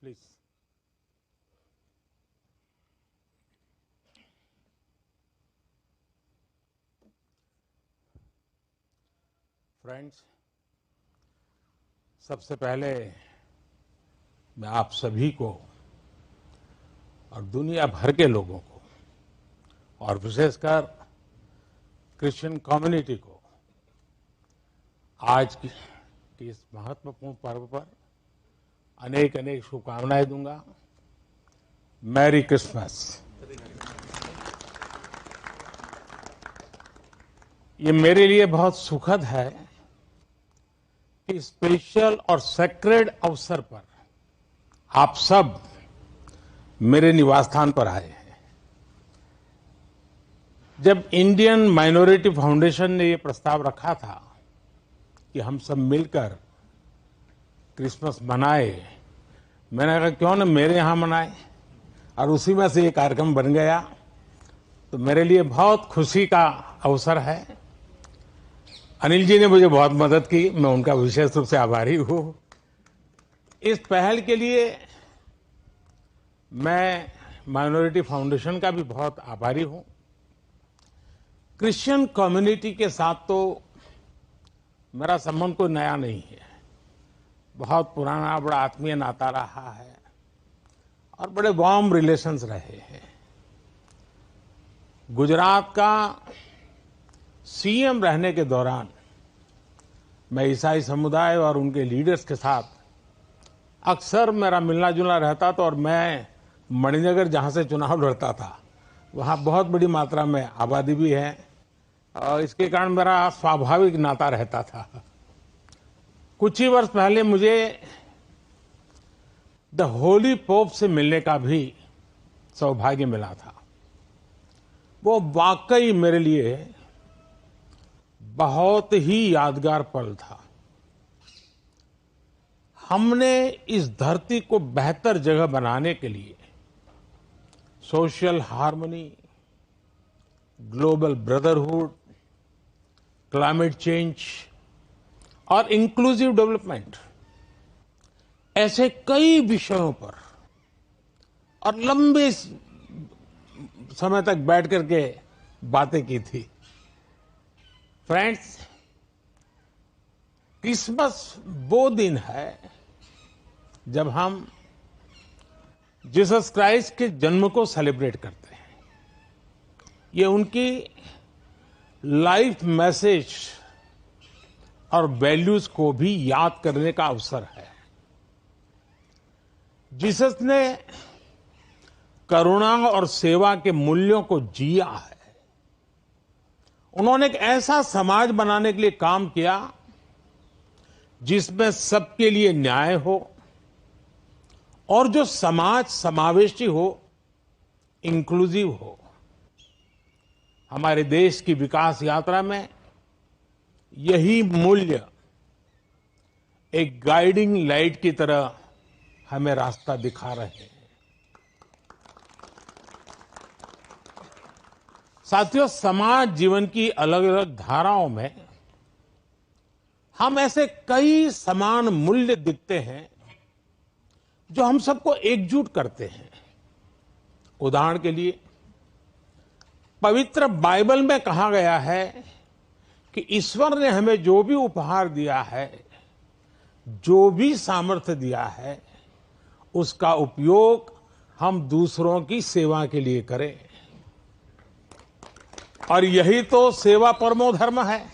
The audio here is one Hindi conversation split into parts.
प्लीज। फ्रेंड्स, सबसे पहले मैं आप सभी को और दुनिया भर के लोगों को और विशेषकर क्रिश्चियन कम्युनिटी को आज की इस महत्वपूर्ण पर्व पर अनेक अनेक शुभकामनाएं दूंगा। Merry Christmas. ये मेरे लिए बहुत सुखद है कि स्पेशल और सेक्रेड अवसर पर आप सब मेरे निवास स्थान पर आए हैं। जब इंडियन माइनॉरिटी फाउंडेशन ने ये प्रस्ताव रखा था कि हम सब मिलकर क्रिसमस मनाए, मैंने कहा क्यों ना मेरे यहां मनाए, और उसी में से ये कार्यक्रम बन गया। तो मेरे लिए बहुत खुशी का अवसर है। अनिल जी ने मुझे बहुत मदद की, मैं उनका विशेष रूप से आभारी हूं। इस पहल के लिए मैं माइनॉरिटी फाउंडेशन का भी बहुत आभारी हूं। क्रिश्चियन कम्युनिटी के साथ तो मेरा संबंध कोई नया नहीं है, बहुत पुराना बड़ा आत्मीय नाता रहा है और बड़े वार्म रिलेशंस रहे हैं। गुजरात का सीएम रहने के दौरान मैं ईसाई समुदाय और उनके लीडर्स के साथ अक्सर मेरा मिलना जुलना रहता था, और मैं मणिनगर जहां से चुनाव लड़ता था वहां बहुत बड़ी मात्रा में आबादी भी है, और इसके कारण मेरा स्वाभाविक नाता रहता था। कुछ ही वर्ष पहले मुझे द होली पोप से मिलने का भी सौभाग्य मिला था। वो वाकई मेरे लिए बहुत ही यादगार पल था। हमने इस धरती को बेहतर जगह बनाने के लिए social harmony, global brotherhood, climate change और इंक्लूसिव डेवलपमेंट ऐसे कई विषयों पर और लंबे समय तक बैठ करके बातें की थी। फ्रेंड्स, क्रिसमस वो दिन है जब हम जीसस क्राइस्ट के जन्म को सेलिब्रेट करते हैं। ये उनकी लाइफ मैसेज और वैल्यूज को भी याद करने का अवसर है। जीसस ने करुणा और सेवा के मूल्यों को जिया है। उन्होंने एक ऐसा समाज बनाने के लिए काम किया जिसमें सबके लिए न्याय हो और जो समाज समावेशी हो, इंक्लूसिव हो। हमारे देश की विकास यात्रा में यही मूल्य एक गाइडिंग लाइट की तरह हमें रास्ता दिखा रहे हैं। साथियों, समाज जीवन की अलग अलग धाराओं में हम ऐसे कई समान मूल्य दिखते हैं जो हम सबको एकजुट करते हैं। उदाहरण के लिए, पवित्र बाइबल में कहा गया है कि ईश्वर ने हमें जो भी उपहार दिया है, जो भी सामर्थ्य दिया है, उसका उपयोग हम दूसरों की सेवा के लिए करें। और यही तो सेवा परमो धर्म है।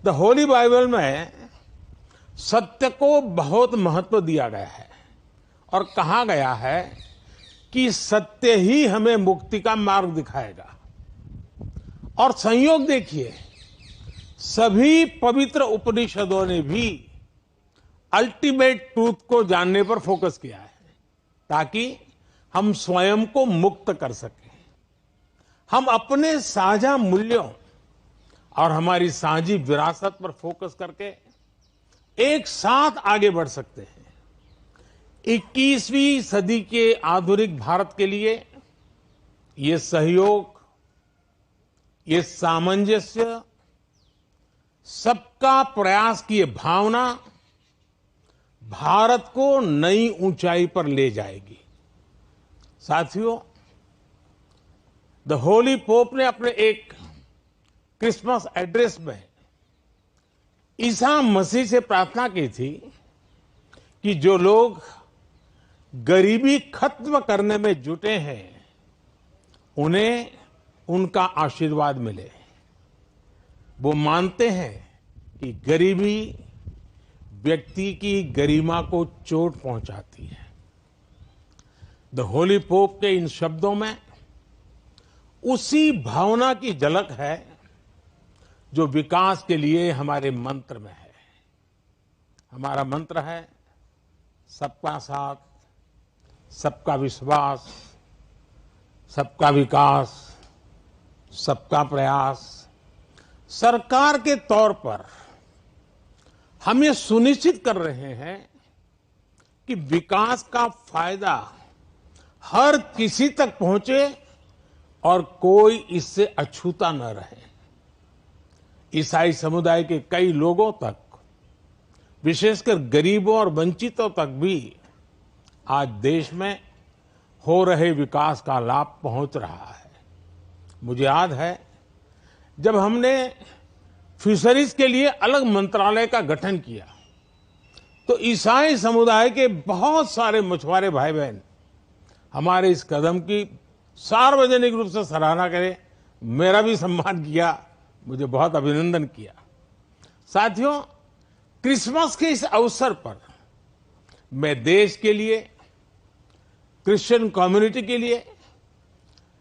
द होली बाइबल में सत्य को बहुत महत्व दिया गया है और कहा गया है कि सत्य ही हमें मुक्ति का मार्ग दिखाएगा। और संयोग देखिए, सभी पवित्र उपनिषदों ने भी अल्टीमेट ट्रूथ को जानने पर फोकस किया है ताकि हम स्वयं को मुक्त कर सकें। हम अपने साझा मूल्यों और हमारी साझी विरासत पर फोकस करके एक साथ आगे बढ़ सकते हैं। 21वीं सदी के आधुनिक भारत के लिए ये सहयोग, ये सामंजस्य, सबका प्रयास की ये भावना भारत को नई ऊंचाई पर ले जाएगी। साथियों, द होली पोप ने अपने एक क्रिसमस एड्रेस में ईसा मसीह से प्रार्थना की थी कि जो लोग गरीबी खत्म करने में जुटे हैं उन्हें उनका आशीर्वाद मिले। वो मानते हैं कि गरीबी व्यक्ति की गरिमा को चोट पहुंचाती है। द होली पोप के इन शब्दों में उसी भावना की झलक है जो विकास के लिए हमारे मंत्र में है। हमारा मंत्र है सबका साथ, सबका विश्वास, सबका विकास, सबका प्रयास। सरकार के तौर पर हम ये सुनिश्चित कर रहे हैं कि विकास का फायदा हर किसी तक पहुंचे और कोई इससे अछूता न रहे। ईसाई समुदाय के कई लोगों तक, विशेषकर गरीबों और वंचितों तक भी आज देश में हो रहे विकास का लाभ पहुंच रहा है। मुझे याद है जब हमने फिशरीज के लिए अलग मंत्रालय का गठन किया तो ईसाई समुदाय के बहुत सारे मछुआरे भाई बहन हमारे इस कदम की सार्वजनिक रूप से सराहना करें, मेरा भी सम्मान किया, मुझे बहुत अभिनंदन किया। साथियों, क्रिसमस के इस अवसर पर मैं देश के लिए, क्रिश्चियन कम्युनिटी के लिए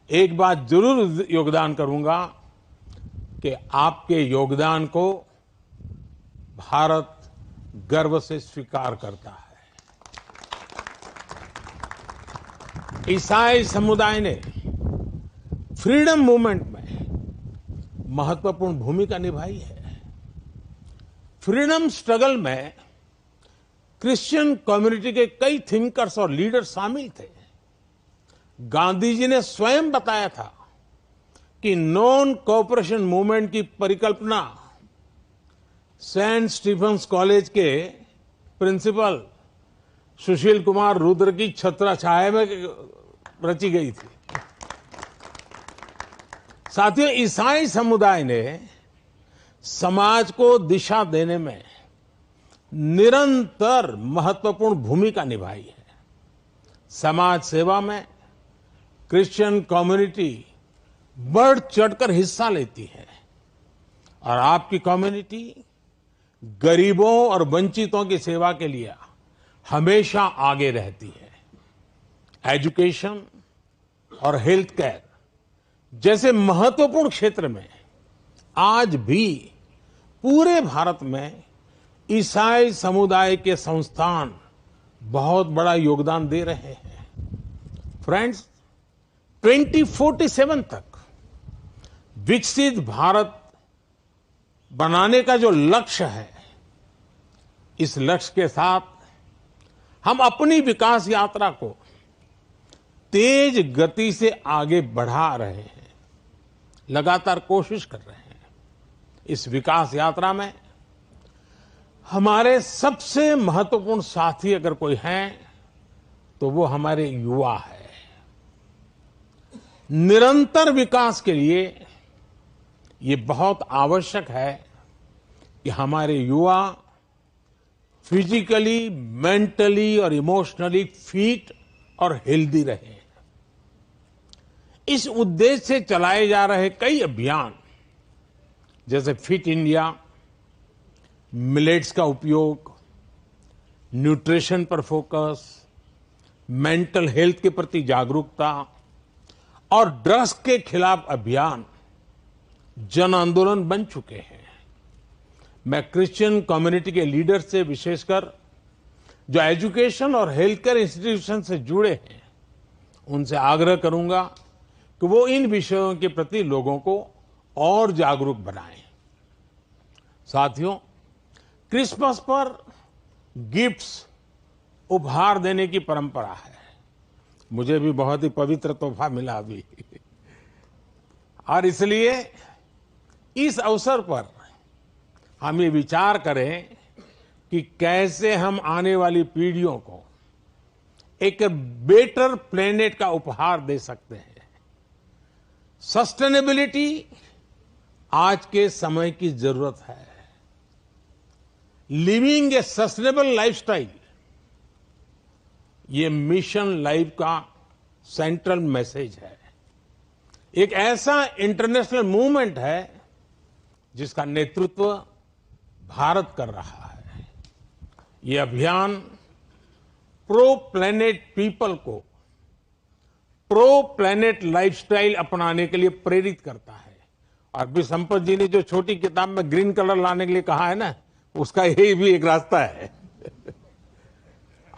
एक बात जरूर योगदान करूंगा कि आपके योगदान को भारत गर्व से स्वीकार करता है। ईसाई समुदाय ने फ्रीडम मूवमेंट में महत्वपूर्ण भूमिका निभाई है। फ्रीडम स्ट्रगल में क्रिश्चियन कम्युनिटी के कई थिंकर्स और लीडर शामिल थे। गांधी जी ने स्वयं बताया था कि नॉन कोऑपरेशन मूवमेंट की परिकल्पना सेंट स्टीफेंस कॉलेज के प्रिंसिपल सुशील कुमार रुद्र की छत्रछाया में रची गई थी। साथियों, ईसाई समुदाय ने समाज को दिशा देने में निरंतर महत्वपूर्ण भूमिका निभाई है। समाज सेवा में क्रिश्चियन कम्युनिटी बढ़ चढ़कर हिस्सा लेती है और आपकी कम्युनिटी गरीबों और वंचितों की सेवा के लिए हमेशा आगे रहती है। एजुकेशन और हेल्थ केयर जैसे महत्वपूर्ण क्षेत्र में आज भी पूरे भारत में ईसाई समुदाय के संस्थान बहुत बड़ा योगदान दे रहे हैं। फ्रेंड्स, 2047 तक विकसित भारत बनाने का जो लक्ष्य है, इस लक्ष्य के साथ हम अपनी विकास यात्रा को तेज गति से आगे बढ़ा रहे हैं, लगातार कोशिश कर रहे हैं। इस विकास यात्रा में हमारे सबसे महत्वपूर्ण साथी अगर कोई हैं तो वो हमारे युवा है। निरंतर विकास के लिए ये बहुत आवश्यक है कि हमारे युवा फिजिकली, मेंटली और इमोशनली फिट और हेल्दी रहें। इस उद्देश्य से चलाए जा रहे कई अभियान जैसे फिट इंडिया, मिलेट्स का उपयोग, न्यूट्रिशन पर फोकस, मेंटल हेल्थ के प्रति जागरूकता और ड्रग्स के खिलाफ अभियान जन आंदोलन बन चुके हैं। मैं क्रिश्चियन कम्युनिटी के लीडर से, विशेषकर जो एजुकेशन और हेल्थ केयर इंस्टीट्यूशन से जुड़े हैं, उनसे आग्रह करूंगा कि वो इन विषयों के प्रति लोगों को और जागरूक बनाएं। साथियों, क्रिसमस पर गिफ्ट्स उपहार देने की परंपरा है। मुझे भी बहुत ही पवित्र तोहफा मिला अभी और इसलिए इस अवसर पर हम ये विचार करें कि कैसे हम आने वाली पीढ़ियों को एक बेटर प्लेनेट का उपहार दे सकते हैं। सस्टेनेबिलिटी आज के समय की जरूरत है। लिविंग ए सस्टेनेबल लाइफस्टाइल, ये मिशन लाइफ का सेंट्रल मैसेज है। एक ऐसा इंटरनेशनल मूवमेंट है जिसका नेतृत्व भारत कर रहा है। ये अभियान प्रो प्लेनेट पीपल को प्रो प्लेनेट लाइफस्टाइल अपनाने के लिए प्रेरित करता है। और भी संपत जी ने जो छोटी किताब में ग्रीन कलर लाने के लिए कहा है ना, उसका यही भी एक रास्ता है।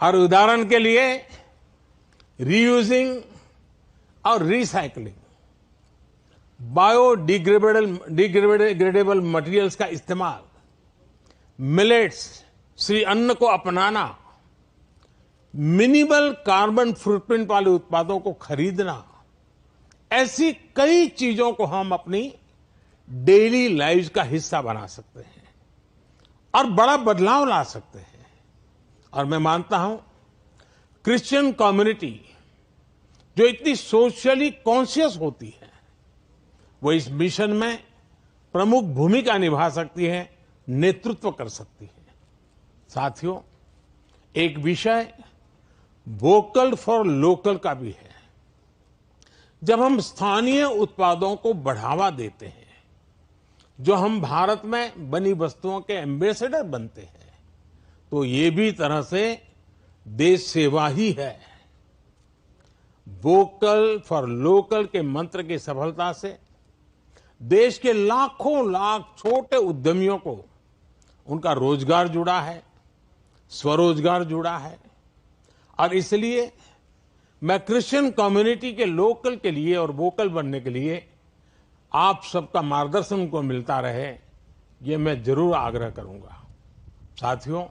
और उदाहरण के लिए रीयूजिंग और रिसाइकलिंग, बायोडिग्रेडेबल मटेरियल्स का इस्तेमाल, मिलेट्स श्री अन्न को अपनाना, मिनिमल कार्बन फुटप्रिंट वाले उत्पादों को खरीदना, ऐसी कई चीजों को हम अपनी डेली लाइफ का हिस्सा बना सकते हैं और बड़ा बदलाव ला सकते हैं। और मैं मानता हूं क्रिश्चियन कम्युनिटी जो इतनी सोशली कॉन्शियस होती है, वो इस मिशन में प्रमुख भूमिका निभा सकती है, नेतृत्व कर सकती है। साथियों, एक विषय वोकल फॉर लोकल का भी है। जब हम स्थानीय उत्पादों को बढ़ावा देते हैं, जो हम भारत में बनी वस्तुओं के एम्बेसडर बनते हैं, तो ये भी तरह से देश सेवा ही है। वोकल फॉर लोकल के मंत्र की सफलता से देश के लाखों लाख छोटे उद्यमियों को उनका रोजगार जुड़ा है, स्वरोजगार जुड़ा है। और इसलिए मैं क्रिश्चियन कम्युनिटी के लोकल के लिए और वोकल बनने के लिए आप सबका मार्गदर्शन उनको मिलता रहे, ये मैं जरूर आग्रह करूंगा। साथियों,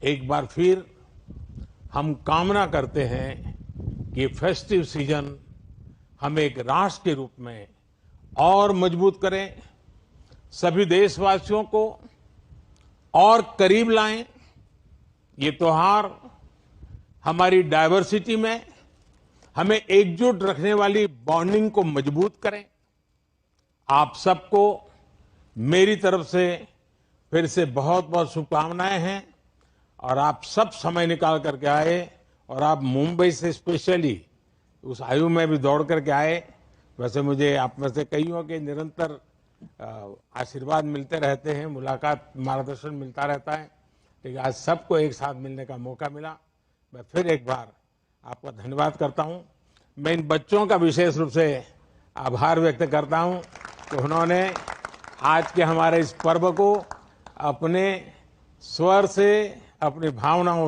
एक बार फिर हम कामना करते हैं कि फेस्टिव सीजन हमें एक राष्ट्र के रूप में और मजबूत करें, सभी देशवासियों को और करीब लाएं। ये त्योहार हमारी डायवर्सिटी में हमें एकजुट रखने वाली बॉन्डिंग को मजबूत करें। आप सबको मेरी तरफ से फिर से बहुत बहुत शुभकामनाएं हैं। और आप सब समय निकाल करके आए, और आप मुंबई से स्पेशली उस आयु में भी दौड़ करके आए। वैसे मुझे आप में से कईयों के निरंतर आशीर्वाद मिलते रहते हैं, मुलाकात, मार्गदर्शन मिलता रहता है, लेकिन आज सबको एक साथ मिलने का मौका मिला। मैं फिर एक बार आपका धन्यवाद करता हूं। मैं इन बच्चों का विशेष रूप से आभार व्यक्त करता हूं कि उन्होंने आज के हमारे इस पर्व को अपने स्वर से, अपनी भावनाओं